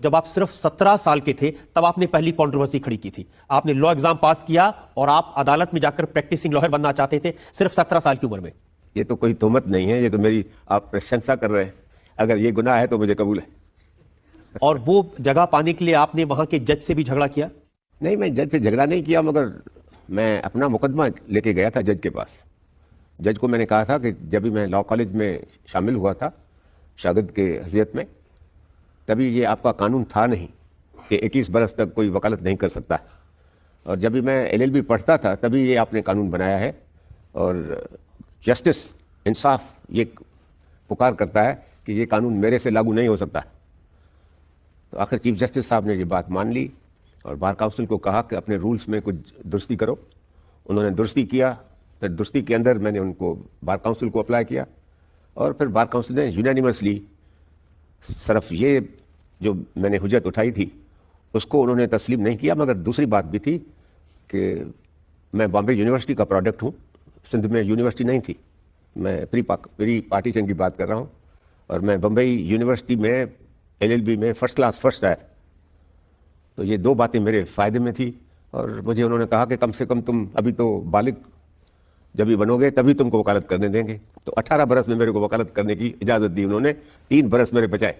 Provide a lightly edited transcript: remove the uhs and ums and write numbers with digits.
جب آپ صرف 17 سال کے تھے تب آپ نے پہلی کنٹروورسی کھڑی کی تھی. آپ نے لا ایگزام پاس کیا اور آپ عدالت میں جا کر پریکٹسنگ لائر بننا چاہتے تھے صرف 17 سال کی عمر میں. یہ تو کوئی تہمت نہیں ہے, یہ تو میری آپ پرشنسا کر رہے ہیں. اگر یہ گناہ ہے تو مجھے قبول ہے. اور وہ جگہ پانے کے لیے آپ نے وہاں کے جج سے بھی جھگڑا کیا؟ نہیں, میں جج سے جھگڑا نہیں کیا, مگر میں اپنا مقدمہ لے کے گیا تھا جج کے پاس. جج کو میں نے کہا تھا کہ جب بھی میں لا کالج میں شامل ہوا تھا شاگرد کے حیثیت میں, تبھی یہ آپ کا قانون تھا نہیں کہ 21 برس تک کوئی وکالت نہیں کر سکتا. اور جب بھی میں LLB پڑھتا تھا تبھی یہ آپ نے قانون بنایا ہے. اور جسٹس, انصاف یہ پکار کرتا ہے کہ یہ قانون میرے سے لاگو نہیں ہو سکتا. تو آخر چیف جسٹس صاحب نے یہ بات مان لی اور بار کاؤنسل کو کہا کہ اپنے رولز میں کچھ درستی کرو. انہوں نے درستی کیا, پھر درستی کے اندر میں نے ان کو بار کاؤنسل کو اپلائی کیا, اور پھر بار کاؤنسل نے یونانیمسلی صرف یہ جو میں نے حجت اٹھائی تھی اس کو انہوں نے تسلیم نہیں کیا. مگر دوسری بات بھی تھی کہ میں بامبے یونیورسٹی کا پروڈکٹ ہوں, سندھ میں یونیورسٹی نہیں تھی. میں پری پارٹیشن کی بات کر رہا ہوں, اور میں بمبئی یونیورسٹی میں LLB میں فرسٹ کلاس فرسٹ آیا. تو یہ دو باتیں میرے فائدے میں تھی. اور مجھے انہوں نے کہا کہ کم سے کم تم ابھی تو بالغ جب بھی بنو گے تبھی تم کو وکالت کرنے دیں گے. تو 18 برس میں میرے کو وکالت کرنے کی اجازت دی انہوں نے, 3 برس میرے بچائے.